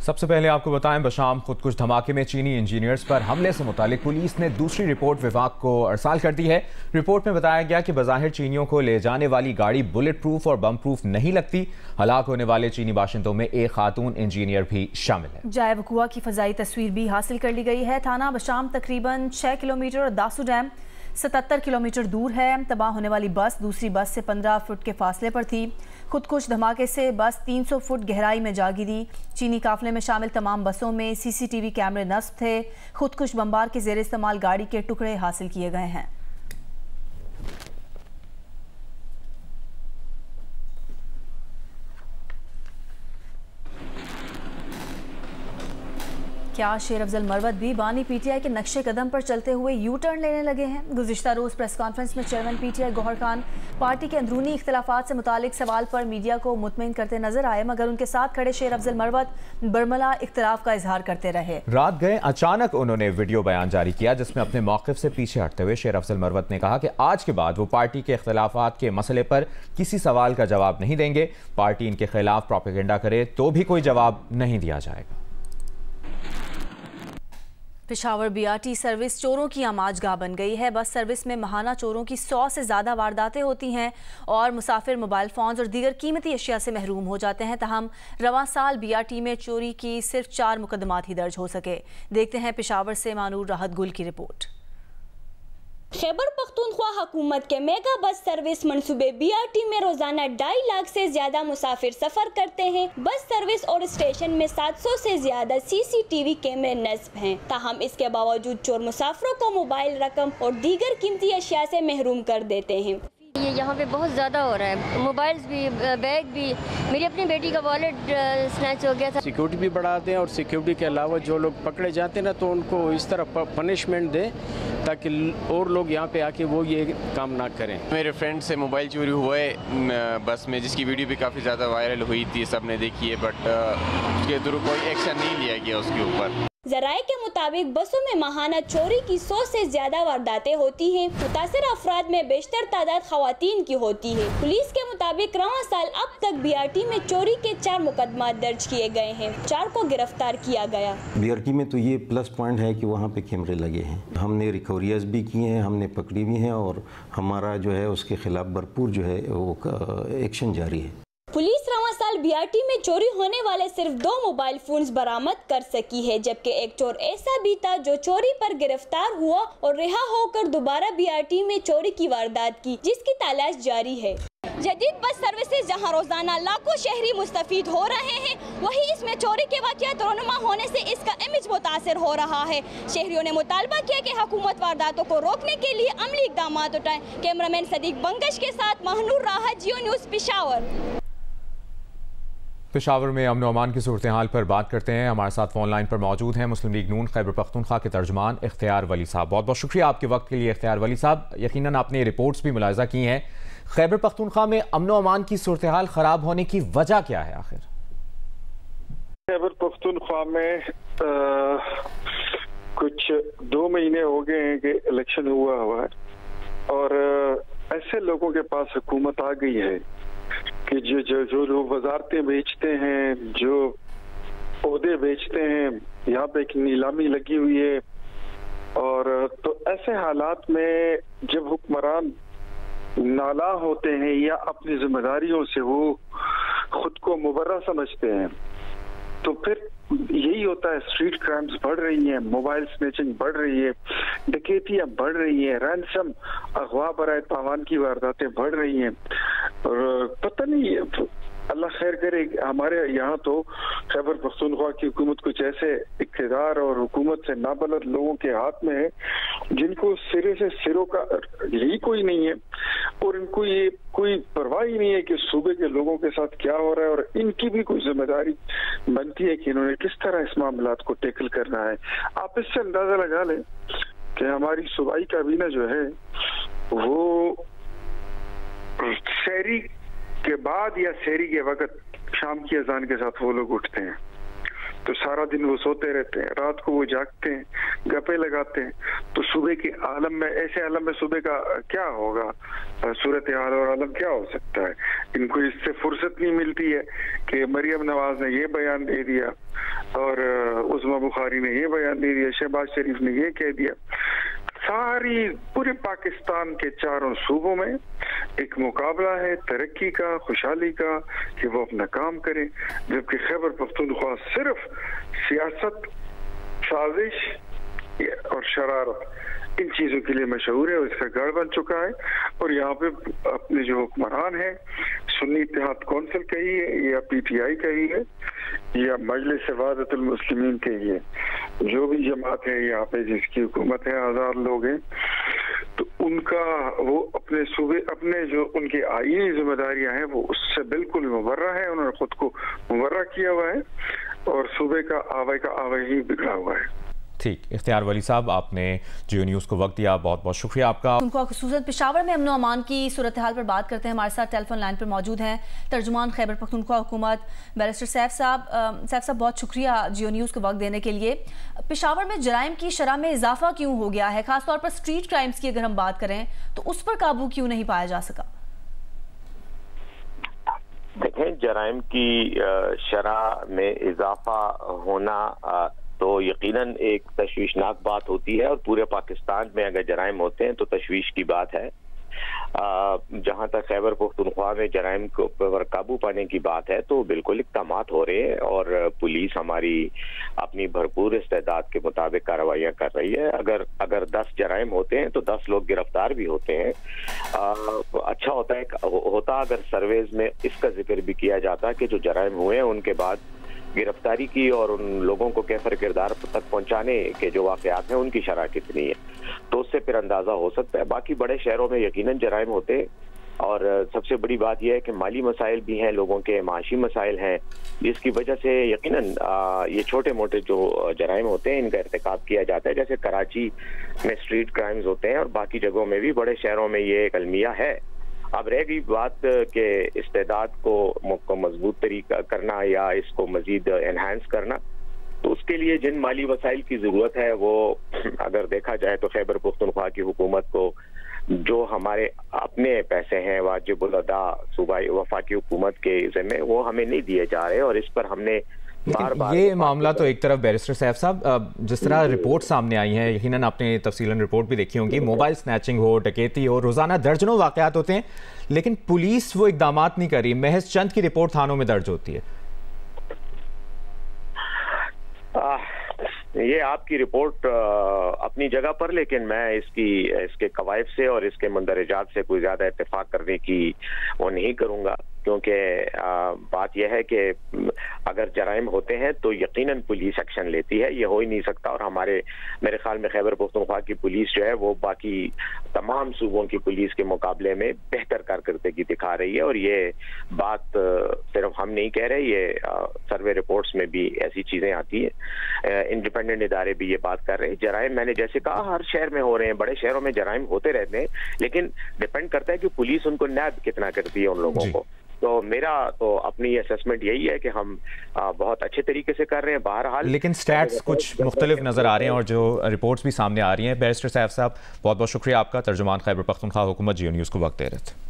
सबसे पहले आपको बताएं, बशाम खुदकुश धमाके में चीनी इंजीनियर्स पर हमले से मुतालिक पुलिस ने दूसरी रिपोर्ट विभाग को अरसाल कर दी है। रिपोर्ट में बताया गया कि बज़ाहिर चीनियों को ले जाने वाली गाड़ी बुलेट प्रूफ और बम प्रूफ नहीं लगती। हलाक होने वाले चीनी बाशिंदों में एक खातून इंजीनियर भी शामिल है। जाए वक़ुआ की फ़ज़ाई तस्वीर भी हासिल कर ली गई है। थाना बशाम तकरीबन 6 किलोमीटर और दासू डैम 77 किलोमीटर दूर है। तबाह होने वाली बस दूसरी बस से 15 फुट के फासले पर थी। खुदकुश धमाके से बस 300 फुट गहराई में जा गिरी। चीनी काफले में शामिल तमाम बसों में CCTV कैमरे नस्ब थे। खुदकुश बम्बार के ज़ेर इस्तेमाल गाड़ी के टुकड़े हासिल किए गए हैं। क्या शेर अफजल मरवत भी बानी PTI के नक्शे कदम पर चलते हुए यू टर्न लेने लगे हैं? गुज़िश्ता रोज़ प्रेस कॉन्फ्रेंस में chairman PTI Gohar Khan party के अंदरूनी इख्तलाफात से मुतालिक सवाल पर मीडिया को मुतमिन करते नजर आए, मगर उनके साथ खड़े शेर अफजल मरवत बरमला इख्तलाफ का इजहार करते रहे। रात गए अचानक उन्होंने वीडियो बयान जारी किया जिसमें अपने मौक़िफ़ से पीछे हटते हुए शेर अफजल मरवत ने कहा कि आज के बाद वो पार्टी के इख्तलाफात के मसले पर किसी सवाल का जवाब नहीं देंगे। पार्टी इनके खिलाफ प्रोपेगेंडा करे तो भी कोई जवाब नहीं दिया जाएगा। पेशावर BRT सर्विस चोरों की आमाजगाह बन गई है। बस सर्विस में माहाना चोरों की 100 से ज़्यादा वारदातें होती हैं और मुसाफिर मोबाइल फ़ोन्स और दीगर कीमती अशिया से महरूम हो जाते हैं। तहम रवां साल BRT में चोरी की सिर्फ 4 मुकदमात ही दर्ज हो सके। देखते हैं पेशावर से मानूर राहत गुल की रिपोर्ट। खैबर पख्तूनख्वा हुकूमत के मेगा बस सर्विस मंसूबे BRT में रोजाना 2.5 लाख से ज्यादा मुसाफिर सफर करते हैं। बस सर्विस और स्टेशन में 700 से ज्यादा CCTV कैमरे नस्ब हैं। ताहम इसके बावजूद चोर मुसाफिरों को मोबाइल रकम और दीगर कीमती अशिया से महरूम कर देते हैं। ये यहाँ पे बहुत ज़्यादा हो रहा है, मोबाइल्स भी, बैग भी। मेरी अपनी बेटी का वॉलेट स्नैच हो गया था। सिक्योरिटी भी बढ़ाते हैं और सिक्योरिटी के अलावा जो लोग पकड़े जाते हैं ना, तो उनको इस तरह पनिशमेंट दें ताकि और लोग यहाँ पे आके वो ये काम ना करें। मेरे फ्रेंड से मोबाइल चोरी हुआ है बस में, जिसकी वीडियो भी काफ़ी ज़्यादा वायरल हुई थी, सबने देखी है, बट उसके थ्रू कोई एक्शन नहीं लिया गया उसके ऊपर। जराए के मुताबिक बसों में माहाना चोरी की 100 से ज्यादा वारदातें होती हैं। मुतासिर अफराद में बेशतर तादाद खवातीन की होती है। पुलिस के मुताबिक रवां साल अब तक BRT में चोरी के 4 मुकदमा दर्ज किए गए हैं। 4 को गिरफ्तार किया गया। BRT में तो ये प्लस पॉइंट है कि वहाँ पे कैमरे लगे हैं। हमने रिकवरीज भी की हैं, हमने पकड़ी भी हैं और हमारा जो है उसके खिलाफ भरपूर जो है वो एक्शन जारी है। पुलिस रवां साल BRT में चोरी होने वाले सिर्फ 2 मोबाइल फोन्स बरामद कर सकी है, जबकि एक चोर ऐसा भी था जो चोरी पर गिरफ्तार हुआ और रिहा होकर दोबारा BRT में चोरी की वारदात की, जिसकी तलाश जारी है। जदीद बस सर्विसेज जहां रोजाना लाखों शहरी मुस्तफीद हो रहे हैं, वहीं इसमें चोरी के वाक़यात रोनुमा होने से इसका इमेज मुतासिर हो रहा है। शहरियों ने मुतालबा किया कि हुकूमत वारदातों को रोकने के लिए अमली इक़दाम उठाएं। कैमरामैन सदीक बंगश के साथ माहनूर राहत, जियो न्यूज़, पेशावर। पेशावर में अमन अमान की सूरत हाल पर बात करते हैं। हमारे साथ फोन लाइन पर मौजूद हैं मुस्लिम लीग नून खैबर पख्तूनख्वा के तर्जुमान इख्तियार वली साहब। बहुत बहुत शुक्रिया आपके वक्त के लिए इख्तियार वली साहब। यकीनन आपने रिपोर्ट्स भी मुलाहिजा की हैं। खैबर पख्तूनख्वा में अमन अमान की सूरत हाल ख़राब होने की वजह क्या है आखिर? खैबर पख्तूनख्वा में कुछ 2 महीने हो गए हैं कि इलेक्शन हुआ है और ऐसे लोगों के पास हुकूमत आ गई है कि जो लोग वजारतें बेचते हैं, जो ओहदे बेचते हैं, यहाँ पे एक नीलामी लगी हुई है। और तो ऐसे हालात में जब हुक्मरान नाला होते हैं या अपनी जिम्मेदारियों से वो खुद को मुबर्रा समझते हैं, तो फिर यही होता है। स्ट्रीट क्राइम्स बढ़ रही हैं, मोबाइल स्नैचिंग बढ़ रही है, डकैतियां बढ़ रही हैं, रैंसम अगवा बराए तावान की वारदातें बढ़ रही हैं। और पता नहीं, अल्लाह खैर करे। हमारे यहाँ तो खैबर पख्तूनख्वा की हुकूमत कुछ ऐसे इक़्तिदार और हुकूमत से नाबलद लोगों के हाथ में है जिनको सिरे से सिरों का यही कोई नहीं है और इनको ये कोई परवाह ही नहीं है कि सूबे के लोगों के साथ क्या हो रहा है। और इनकी भी कोई जिम्मेदारी बनती है कि इन्होंने किस तरह इस मामलात को टैकल करना है। आप इससे अंदाजा लगा लें कि हमारी सूबाई काबीना जो है वो शहरी के बाद या शहरी के वक्त शाम की अजान के साथ वो लोग उठते हैं। तो सारा दिन वो सोते रहते हैं, रात को वो जागते हैं, गप्पे लगाते हैं। तो सुबह के आलम में, ऐसे आलम में सुबह का क्या होगा, सूरत हाल और आलम क्या हो सकता है। इनको इससे फुर्सत नहीं मिलती है कि मरियम नवाज ने ये बयान दे दिया और उस्मा बुखारी ने ये बयान दे दिया, शहबाज शरीफ ने ये कह दिया। सारी पूरे पाकिस्तान के चारों सूबों में एक मुकाबला है तरक्की का, खुशहाली का, कि वो अपना काम करें, जबकि खैबर पख्तूनख्वा सिर्फ सियासत, साजिश और शरारत इन चीजों के लिए मशहूर है और इसका गढ़ बन चुका है। और यहाँ पे अपने जो हुक्मरान है, सुन्नी इत्तेहाद कौंसिल कही है या PTI कही है या मजलिस वहादतुल मुस्लिमीन कही है, जो भी जमात है यहाँ पे जिसकी हुकूमत है, 1000 लोग हैं, तो उनका वो अपने सूबे, अपने जो उनकी आईनी जिम्मेदारियां हैं वो उससे बिल्कुल मुबर्रा है। उन्होंने खुद को मुबर्रा किया हुआ है और सूबे का आवे ही बिगड़ा हुआ है। ठीक, इख्तियार वली साहब, आपने जियो न्यूज़ को वक्त दिया, बहुत बहुत शुक्रिया आपका। उनको खुसूसन पेशावर में अमन व अमान की सूरत हाल पर बात करते हैं। हमारे साथ टेलीफोन लाइन पर मौजूद हैं तर्जुमान खैबर पख्तूनख्वा हुकूमत बैरिस्टर सैफ साहब। सैफ साहब, बहुत शुक्रिया जियो न्यूज़ को वक्त देने के लिए। पेशावर में जराइम की शरह में इजाफा क्यों हो गया है, खासतौर पर स्ट्रीट क्राइम्स की अगर हम बात करें तो उस पर काबू क्यों नहीं पाया जा सका? देखें, जराइम की शरह में इजाफा होना तो यकीनन एक तशवीशनाक बात होती है, और पूरे पाकिस्तान में अगर जराइम होते हैं तो तशवीश की बात है। जहाँ तक खैबर पख्तूनख्वा में जराइम पर काबू पाने की बात है तो बिल्कुल इक़दामात हो रहे हैं और पुलिस हमारी अपनी भरपूर इस्तेदाद के मुताबिक कार्रवाइयाँ कर रही है। अगर 10 जराइम होते हैं तो 10 लोग गिरफ्तार भी होते हैं। अच्छा होता अगर सर्वेज में इसका जिक्र भी किया जाता कि जो जराइम हुए हैं उनके बाद गिरफ्तारी की और उन लोगों को कैफर किरदार तक पहुंचाने के जो वाकयात हैं उनकी शरह कितनी है, तो उससे फिर अंदाजा हो सकता है। बाकी बड़े शहरों में यकीनन जराइम होते, और सबसे बड़ी बात यह है कि माली मसाइल भी हैं, लोगों के माशी मसाइल हैं, जिसकी वजह से यकीनन ये छोटे मोटे जो जराइम होते हैं इनका इर्तिकाब किया जाता है। जैसे कराची में स्ट्रीट क्राइम्स होते हैं और बाकी जगहों में भी बड़े शहरों में ये एक अलमिया है। अब रह गई बात के इस्तेदाद को मजबूत तरीका करना या इसको मजीद एनहांस करना, तो उसके लिए जिन माली वसाइल की ज़रूरत है वो अगर देखा जाए तो खैबर पख्तूनख्वा की हुकूमत को जो हमारे अपने पैसे हैं वाजिबुल अदा सूबाई वफाकी हुकूमत के ज़िम्मे वो हमें नहीं दिए जा रहे, और इस पर हमने बार ये मामला तो एक तरफ बैरिस्टर सैफ साहब, जिस तरह रिपोर्ट सामने आई है, यकीनन आपने तफसीलन रिपोर्ट भी देखी होंगी, मोबाइल स्नैचिंग हो, डकैती हो, रोजाना दर्जनों वाकयात होते हैं, लेकिन पुलिस वो इकदामात नहीं कर रही, महज चंद की रिपोर्ट थानों में दर्ज होती है। ये आपकी रिपोर्ट अपनी जगह पर, लेकिन मैं इसके कवायद से और इसके मंदरजात से कोई ज्यादा इत्तेफाक करने की वो नहीं करूंगा, क्योंकि बात यह है कि अगर जराइम होते हैं तो यकीनन पुलिस एक्शन लेती है, ये हो ही नहीं सकता। और मेरे ख्याल में खैबर पख्तूनख्वा की पुलिस जो है वो बाकी तमाम सूबों की पुलिस के मुकाबले में बेहतर कारकर्दगी दिखा रही है, और ये बात सिर्फ हम नहीं कह रहे, ये सर्वे रिपोर्ट्स में भी ऐसी चीजें आती हैं, इंडिपेंडेंट इदारे भी ये बात कर रहे हैं। जराइम मैंने जैसे कहा हर शहर में हो रहे हैं, बड़े शहरों में जराइम होते रहते हैं, लेकिन डिपेंड करता है कि पुलिस उनको नैब कितना करती है उन लोगों को। तो मेरा तो अपनी असेसमेंट यही है कि हम बहुत अच्छे तरीके से कर रहे हैं बहरहाल, लेकिन स्टैट्स कुछ मुख्तलिफ नजर आ रहे हैं और जो रिपोर्ट्स भी सामने आ रही हैं। बैरिस्टर सैफ साहब, बहुत बहुत शुक्रिया आपका। तर्जुमान खैबर पख्तूनख्वा हुकूमत जियो न्यूज़ को वक्त दे रहे थे।